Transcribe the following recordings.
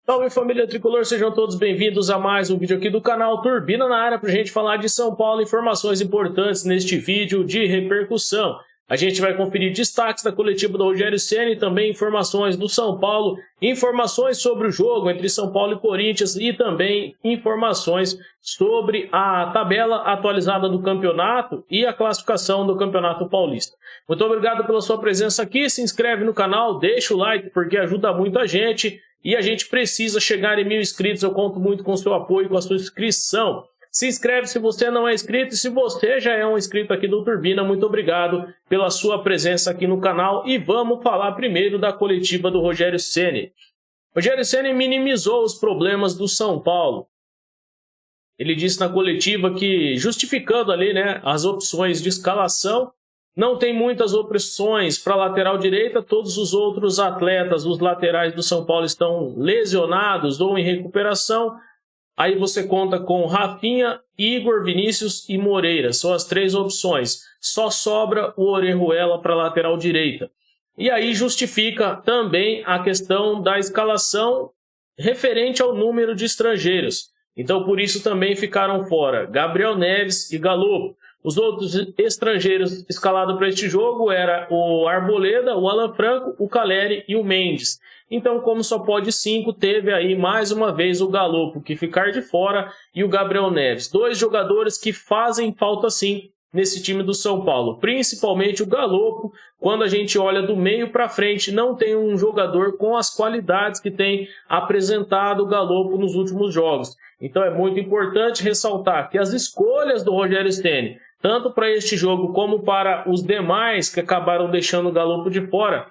Salve família tricolor, sejam todos bem-vindos a mais um vídeo aqui do canal Turbina na área para a gente falar de São Paulo, informações importantes neste vídeo de repercussão. A gente vai conferir destaques da coletiva do Rogério Ceni, também informações do São Paulo, informações sobre o jogo entre São Paulo e Corinthians e também informações sobre a tabela atualizada do campeonato e a classificação do Campeonato Paulista. Muito obrigado pela sua presença aqui, se inscreve no canal, deixa o like porque ajuda muito a gente. E a gente precisa chegar em 1000 inscritos, eu conto muito com o seu apoio, com a sua inscrição. Se inscreve se você não é inscrito e se você já é um inscrito aqui do Turbina, muito obrigado pela sua presença aqui no canal. E vamos falar primeiro da coletiva do Rogério Ceni. Rogério Ceni minimizou os problemas do São Paulo. Ele disse na coletiva que, justificando ali, as opções de escalação, não tem muitas opções para a lateral direita, todos os outros atletas, os laterais do São Paulo estão lesionados ou em recuperação. Aí você conta com Rafinha, Igor, Vinícius e Moreira, são as três opções. Só sobra o Orejuela para a lateral direita. E aí justifica também a questão da escalação referente ao número de estrangeiros. Então por isso também ficaram fora Gabriel Neves e Galo. Os outros estrangeiros escalados para este jogo eram o Arboleda, o Alan Franco, o Caleri e o Mendes. Então, como só pode 5, teve aí mais uma vez o Galo que ficar de fora e o Gabriel Neves. Dois jogadores que fazem falta sim nesse time do São Paulo. Principalmente o Galo, quando a gente olha do meio para frente, não tem um jogador com as qualidades que tem apresentado o Galo nos últimos jogos. Então é muito importante ressaltar que as escolhas do Rogério Ceni, tanto para este jogo como para os demais que acabaram deixando o Galo de fora,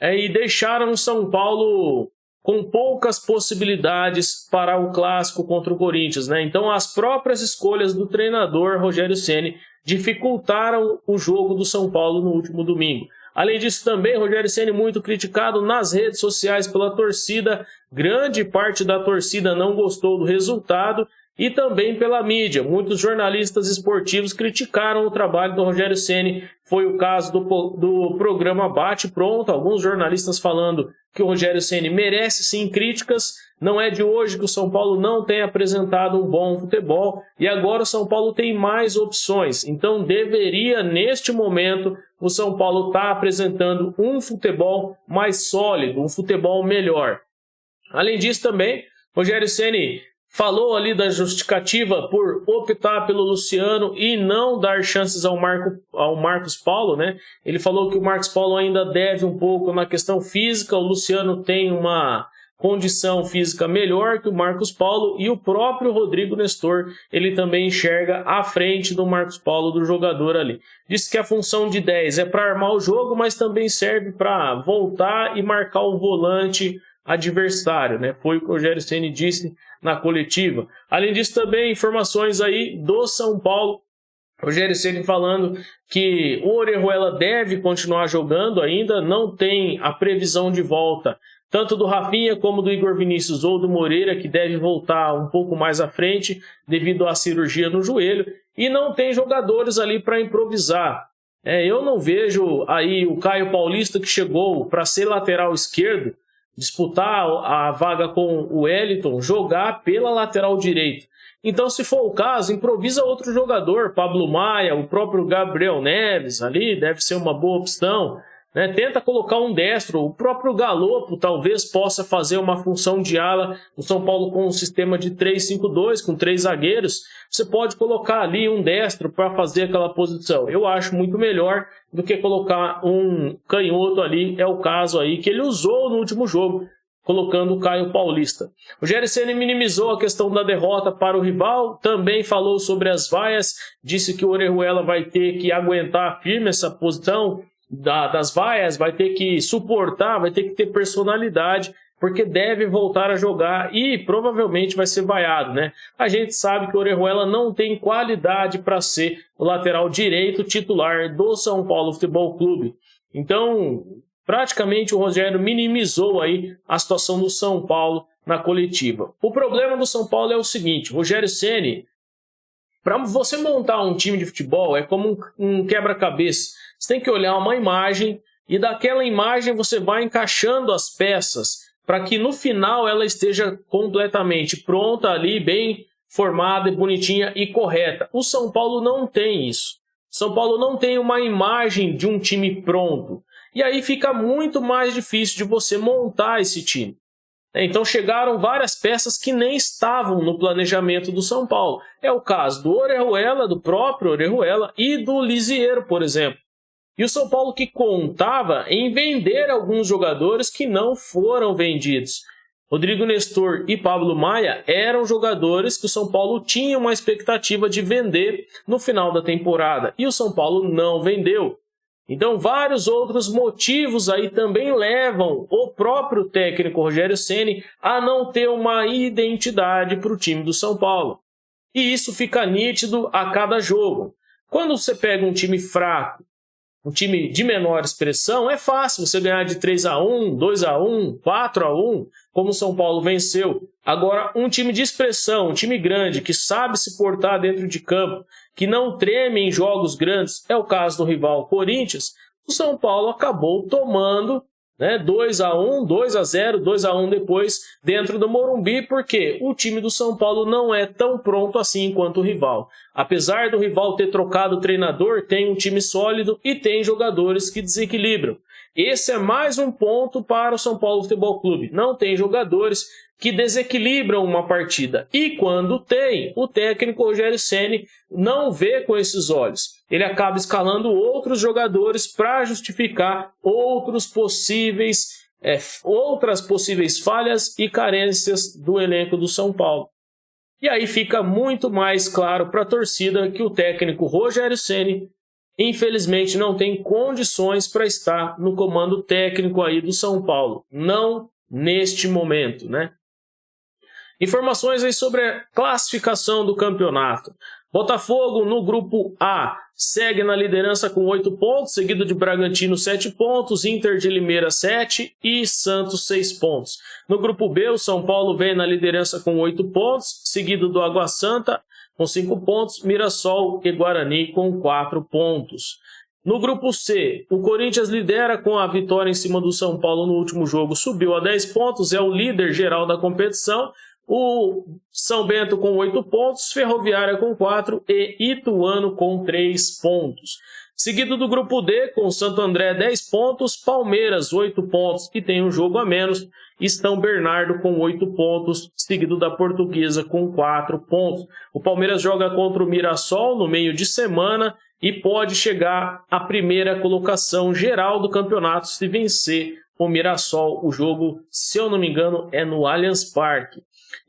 e deixaram o São Paulo com poucas possibilidades para o clássico contra o Corinthians. Então as próprias escolhas do treinador Rogério Ceni dificultaram o jogo do São Paulo no último domingo. Além disso também, Rogério Ceni muito criticado nas redes sociais pela torcida, grande parte da torcida não gostou do resultado, e também pela mídia. Muitos jornalistas esportivos criticaram o trabalho do Rogério Ceni. Foi o caso do programa Bate Pronto, alguns jornalistas falando que o Rogério Ceni merece sim críticas. Não é de hoje que o São Paulo não tem apresentado um bom futebol e agora o São Paulo tem mais opções. Então deveria, neste momento, o São Paulo estar apresentando um futebol mais sólido, um futebol melhor. Além disso também, Rogério Ceni falou ali da justificativa por optar pelo Luciano e não dar chances ao Marcos Paulo, Ele falou que o Marcos Paulo ainda deve um pouco na questão física, o Luciano tem uma condição física melhor que o Marcos Paulo e o próprio Rodrigo Nestor, ele também enxerga à frente do Marcos Paulo, do jogador ali. Disse que a função de 10 é para armar o jogo, mas também serve para voltar e marcar o volante adversário, Foi o que o Rogério Ceni disse na coletiva. Além disso também informações aí do São Paulo, Rogério Ceni falando que o Orejuela deve continuar jogando ainda, não tem a previsão de volta tanto do Rafinha como do Igor Vinícius ou do Moreira, que deve voltar um pouco mais à frente devido à cirurgia no joelho, e não tem jogadores ali para improvisar. Eu não vejo aí o Caio Paulista, que chegou para ser lateral esquerdo, disputar a vaga com o Wellington, jogar pela lateral direita. Então, se for o caso, improvisa outro jogador, Pablo Maia, o próprio Gabriel Neves ali, deve ser uma boa opção. Tenta colocar um destro, o próprio Galo talvez possa fazer uma função de ala. O São Paulo com um sistema de 3-5-2, com 3 zagueiros, você pode colocar ali um destro para fazer aquela posição. Eu acho muito melhor do que colocar um canhoto ali, é o caso aí que ele usou no último jogo, colocando o Caio Paulista. O Rogério Ceni minimizou a questão da derrota para o rival, também falou sobre as vaias, disse que o Orejuela vai ter que aguentar firme essa posição das vaias, vai ter que suportar, vai ter que ter personalidade, porque deve voltar a jogar e provavelmente vai ser vaiado, A gente sabe que o Orejuela não tem qualidade para ser o lateral direito titular do São Paulo Futebol Clube. Então, praticamente o Rogério minimizou aí a situação do São Paulo na coletiva. O problema do São Paulo é o seguinte, Rogério Ceni, para você montar um time de futebol é como um quebra-cabeça. Você tem que olhar uma imagem e daquela imagem você vai encaixando as peças para que no final ela esteja completamente pronta ali, bem formada, bonitinha e correta. O São Paulo não tem isso. O São Paulo não tem uma imagem de um time pronto. E aí fica muito mais difícil de você montar esse time. Então chegaram várias peças que nem estavam no planejamento do São Paulo. É o caso do Orejuela, do próprio Orejuela e do Lisieiro, por exemplo. E o São Paulo que contava em vender alguns jogadores que não foram vendidos. Rodrigo Nestor e Pablo Maia eram jogadores que o São Paulo tinha uma expectativa de vender no final da temporada. E o São Paulo não vendeu. Então, vários outros motivos aí também levam o próprio técnico Rogério Ceni a não ter uma identidade para o time do São Paulo. E isso fica nítido a cada jogo. Quando você pega um time fraco, um time de menor expressão, é fácil você ganhar de 3-1, 2-1, 4-1, como o São Paulo venceu. Agora, um time de expressão, um time grande, que sabe se portar dentro de campo, que não treme em jogos grandes, é o caso do rival Corinthians, o São Paulo acabou tomando 2-1, 2-0, 2-1 depois dentro do Morumbi, porque o time do São Paulo não é tão pronto assim quanto o rival. Apesar do rival ter trocado o treinador, tem um time sólido e tem jogadores que desequilibram. Esse é mais um ponto para o São Paulo Futebol Clube. Não tem jogadores que desequilibram uma partida. E quando tem, o técnico Rogério Ceni não vê com esses olhos. Ele acaba escalando outros jogadores para justificar outras possíveis falhas e carências do elenco do São Paulo. E aí fica muito mais claro para a torcida que o técnico Rogério Ceni, infelizmente, não tem condições para estar no comando técnico aí do São Paulo. Não neste momento, né? Informações aí sobre a classificação do campeonato. Botafogo, no grupo A, segue na liderança com 8 pontos, seguido de Bragantino 7 pontos, Inter de Limeira 7 e Santos 6 pontos. No grupo B, o São Paulo vem na liderança com 8 pontos, seguido do Água Santa com 5 pontos, Mirassol e Guarani com 4 pontos. No grupo C, o Corinthians lidera com a vitória em cima do São Paulo no último jogo, subiu a 10 pontos, é o líder geral da competição. O São Bento com 8 pontos, Ferroviária com 4 e Ituano com 3 pontos. Seguido do grupo D, com Santo André 10 pontos, Palmeiras 8 pontos e tem um jogo a menos, São Bernardo com 8 pontos, seguido da Portuguesa com 4 pontos. O Palmeiras joga contra o Mirassol no meio de semana e pode chegar à primeira colocação geral do campeonato se vencer o Mirassol. O jogo, se eu não me engano, é no Allianz Parque.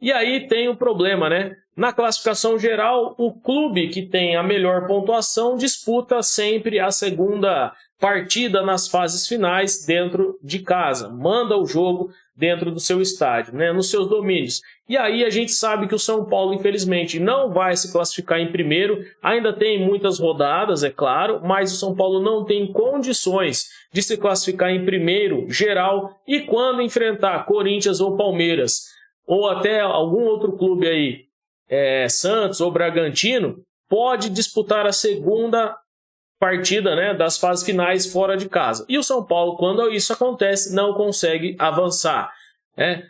E aí tem o problema, né? Na classificação geral, o clube que tem a melhor pontuação disputa sempre a segunda partida nas fases finais dentro de casa. Manda o jogo dentro do seu estádio, né? Nos seus domínios. E aí a gente sabe que o São Paulo, infelizmente, não vai se classificar em primeiro. Ainda tem muitas rodadas, é claro, mas o São Paulo não tem condições de se classificar em primeiro geral. E quando enfrentar Corinthians ou Palmeiras, ou até algum outro clube aí, Santos ou Bragantino, pode disputar a segunda partida, né, das fases finais fora de casa. E o São Paulo, quando isso acontece, não consegue avançar.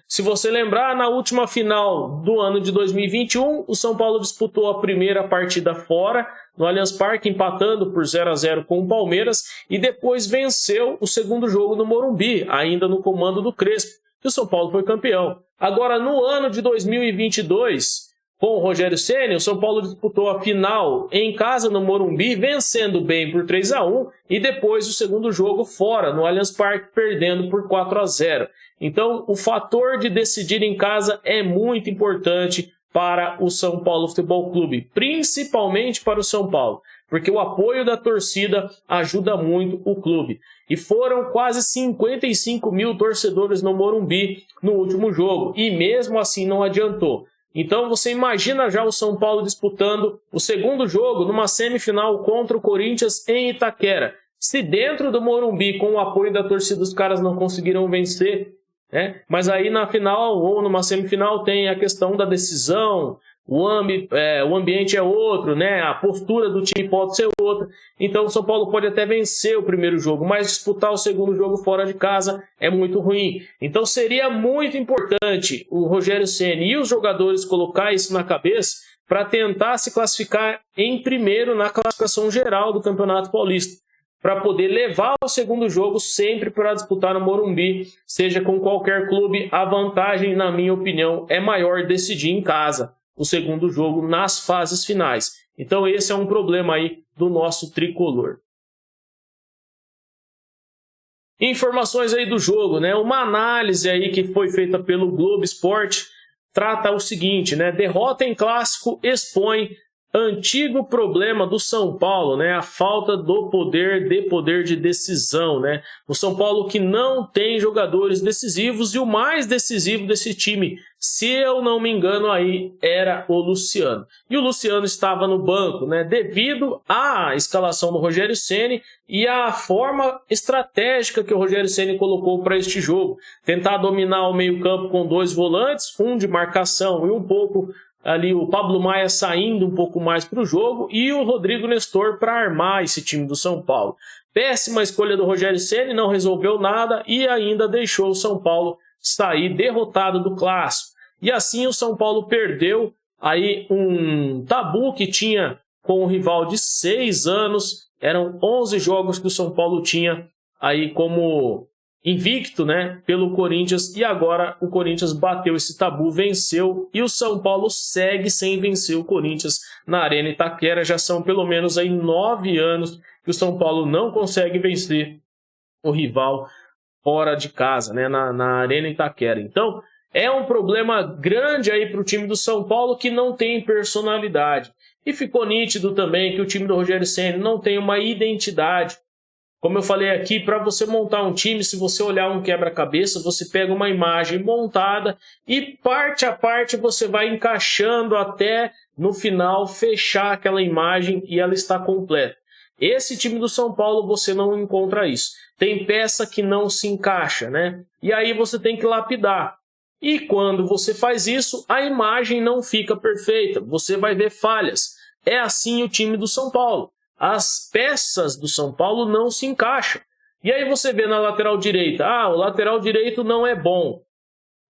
Se você lembrar, na última final do ano de 2021, o São Paulo disputou a primeira partida fora, no Allianz Parque, empatando por 0-0 com o Palmeiras, e depois venceu o segundo jogo no Morumbi, ainda no comando do Crespo. E o São Paulo foi campeão. Agora, no ano de 2022, com o Rogério Ceni, o São Paulo disputou a final em casa no Morumbi, vencendo bem por 3-1, e depois o segundo jogo fora, no Allianz Parque, perdendo por 4-0. Então, o fator de decidir em casa é muito importante para o São Paulo Futebol Clube, principalmente para o São Paulo, porque o apoio da torcida ajuda muito o clube. E foram quase 55 mil torcedores no Morumbi no último jogo, e mesmo assim não adiantou. Então você imagina já o São Paulo disputando o segundo jogo numa semifinal contra o Corinthians em Itaquera. Se dentro do Morumbi, com o apoio da torcida, os caras não conseguiram vencer, mas aí na final ou numa semifinal tem a questão da decisão, o ambiente é outro, né? A postura do time pode ser outra. Então o São Paulo pode até vencer o primeiro jogo, mas disputar o segundo jogo fora de casa é muito ruim. Então seria muito importante o Rogério Ceni e os jogadores colocar isso na cabeça para tentar se classificar em primeiro na classificação geral do Campeonato Paulista, para poder levar o segundo jogo sempre para disputar no Morumbi, seja com qualquer clube. A vantagem, na minha opinião, é maior decidir em casa o segundo jogo nas fases finais. Então esse é um problema aí do nosso tricolor. Informações aí do jogo, né? Uma análise aí que foi feita pelo Globo Esporte trata o seguinte, né? Derrota em clássico expõe antigo problema do São Paulo, né? A falta do poder de decisão, né? O São Paulo que não tem jogadores decisivos, e o mais decisivo desse time, se eu não me engano aí, era o Luciano. E o Luciano estava no banco, né? Devido à escalação do Rogério Ceni e à forma estratégica que o Rogério Ceni colocou para este jogo. Tentar dominar o meio-campo com 2 volantes, um de marcação e um pouco ali o Pablo Maia saindo um pouco mais para o jogo, e o Rodrigo Nestor para armar esse time do São Paulo. Péssima escolha do Rogério Ceni, não resolveu nada e ainda deixou o São Paulo sair derrotado do clássico. E assim o São Paulo perdeu aí um tabu que tinha com o rival de 6 anos. Eram 11 jogos que o São Paulo tinha aí como invicto, né, pelo Corinthians, e agora o Corinthians bateu esse tabu, venceu, e o São Paulo segue sem vencer o Corinthians na Arena Itaquera. Já são pelo menos aí 9 anos que o São Paulo não consegue vencer o rival fora de casa, né, na Arena Itaquera. Então é um problema grande aí para o time do São Paulo, que não tem personalidade. E ficou nítido também que o time do Rogério Ceni não tem uma identidade. Como eu falei aqui, para você montar um time, se você olhar um quebra-cabeça, você pega uma imagem montada e parte a parte você vai encaixando até no final fechar aquela imagem e ela está completa. Esse time do São Paulo você não encontra isso. Tem peça que não se encaixa, né? E aí você tem que lapidar. E quando você faz isso, a imagem não fica perfeita. Você vai ver falhas. É assim o time do São Paulo. As peças do São Paulo não se encaixam. E aí você vê na lateral direita, o lateral direito não é bom.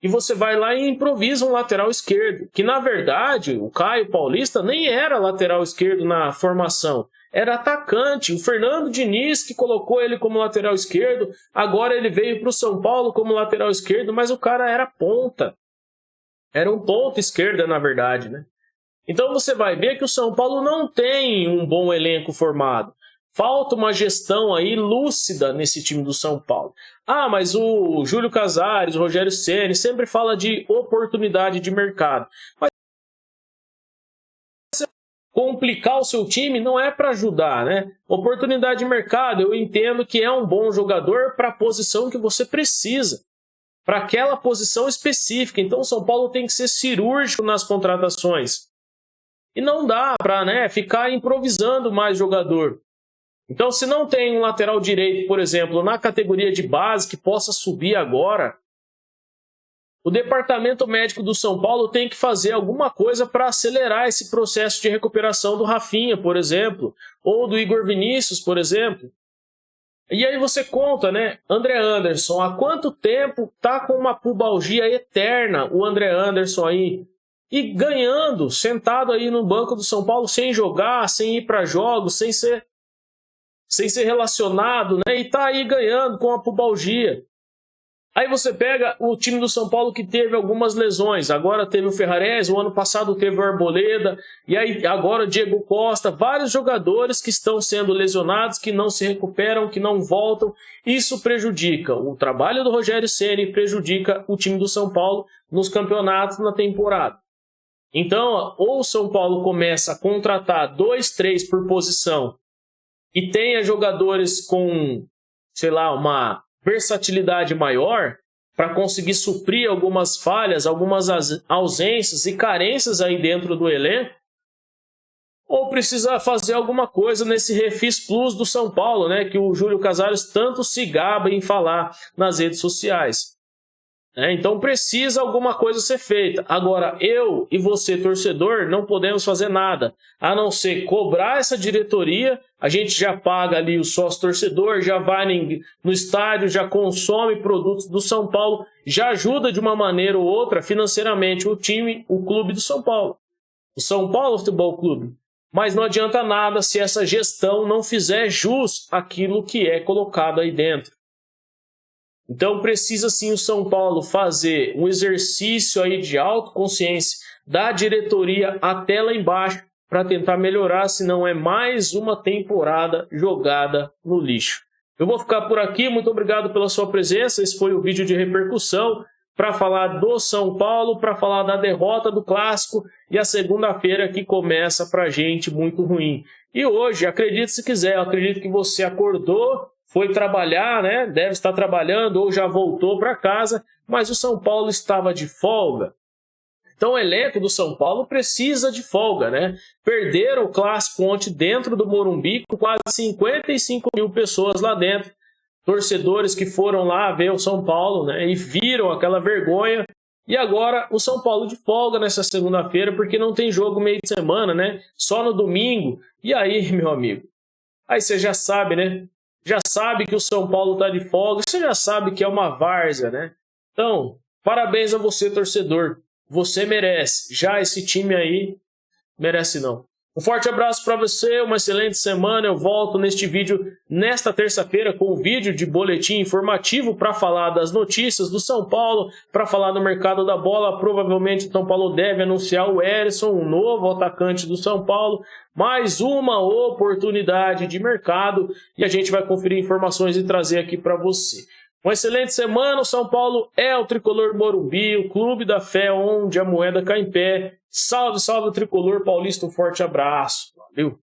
E você vai lá e improvisa um lateral esquerdo, que na verdade o Caio Paulista nem era lateral esquerdo na formação, era atacante. O Fernando Diniz que colocou ele como lateral esquerdo, agora ele veio para o São Paulo como lateral esquerdo, mas o cara era ponta. Era um ponta esquerda na verdade, né? Então você vai ver que o São Paulo não tem um bom elenco formado. Falta uma gestão aí lúcida nesse time do São Paulo. Mas o Júlio Casares, o Rogério Ceni sempre fala de oportunidade de mercado. Mas complicar o seu time não é para ajudar, né? Oportunidade de mercado, eu entendo que é um bom jogador para a posição que você precisa, para aquela posição específica. Então o São Paulo tem que ser cirúrgico nas contratações. E não dá para, ficar improvisando mais jogador. Então, se não tem um lateral direito, por exemplo, na categoria de base que possa subir agora, o departamento médico do São Paulo tem que fazer alguma coisa para acelerar esse processo de recuperação do Rafinha, por exemplo, ou do Igor Vinícius, por exemplo. E aí você conta, André Anderson, há quanto tempo está com uma pubalgia eterna o André Anderson aí? E ganhando, sentado aí no banco do São Paulo, sem jogar, sem ir para jogos, sem ser relacionado, e tá aí ganhando com a pubalgia. Aí você pega o time do São Paulo que teve algumas lesões. Agora teve o Ferrarese, o ano passado teve o Arboleda, e aí agora o Diego Costa. Vários jogadores que estão sendo lesionados, que não se recuperam, que não voltam. Isso prejudica o trabalho do Rogério Ceni, prejudica o time do São Paulo nos campeonatos na temporada. Então, ou o São Paulo começa a contratar 2, 3 por posição e tenha jogadores com, uma versatilidade maior para conseguir suprir algumas falhas, algumas ausências e carências aí dentro do elenco, ou precisa fazer alguma coisa nesse Refis Plus do São Paulo, que o Júlio Casares tanto se gaba em falar nas redes sociais. né? Então precisa alguma coisa ser feita. Agora, eu e você, torcedor, não podemos fazer nada, a não ser cobrar essa diretoria. A gente já paga ali o sócio-torcedor, já vai no estádio, já consome produtos do São Paulo, já ajuda de uma maneira ou outra financeiramente o time, o clube do São Paulo, o São Paulo Futebol Clube. Mas não adianta nada se essa gestão não fizer jus àquilo que é colocado aí dentro. Então precisa sim o São Paulo fazer um exercício aí de autoconsciência da diretoria até lá embaixo para tentar melhorar, senão é mais uma temporada jogada no lixo. Eu vou ficar por aqui, muito obrigado pela sua presença. Esse foi o vídeo de repercussão para falar do São Paulo, para falar da derrota do Clássico e a segunda-feira que começa para a gente muito ruim. E hoje, acredite se quiser, eu acredito que você acordou, foi trabalhar, né? Deve estar trabalhando ou já voltou para casa, mas o São Paulo estava de folga. Então o elenco do São Paulo precisa de folga, né? Perderam o Clássico ontem dentro do Morumbi com quase 55 mil pessoas lá dentro. Torcedores que foram lá ver o São Paulo, né? E viram aquela vergonha. E agora o São Paulo de folga nessa segunda-feira porque não tem jogo meio de semana, né? Só no domingo. E aí, meu amigo? Aí você já sabe, né? Já sabe que o São Paulo está de folga, você já sabe que é uma várzea, né? Então, parabéns a você, torcedor. Você merece. Já esse time aí, merece não. Um forte abraço para você, uma excelente semana. Eu volto neste vídeo nesta terça-feira com um vídeo de boletim informativo para falar das notícias do São Paulo, para falar do mercado da bola. Provavelmente o São Paulo deve anunciar o Herisson, um novo atacante do São Paulo. Mais uma oportunidade de mercado e a gente vai conferir informações e trazer aqui para você. Uma excelente semana. O São Paulo é o Tricolor Morumbi, o clube da fé onde a moeda cai em pé. Salve, salve o Tricolor Paulista, um forte abraço. Valeu!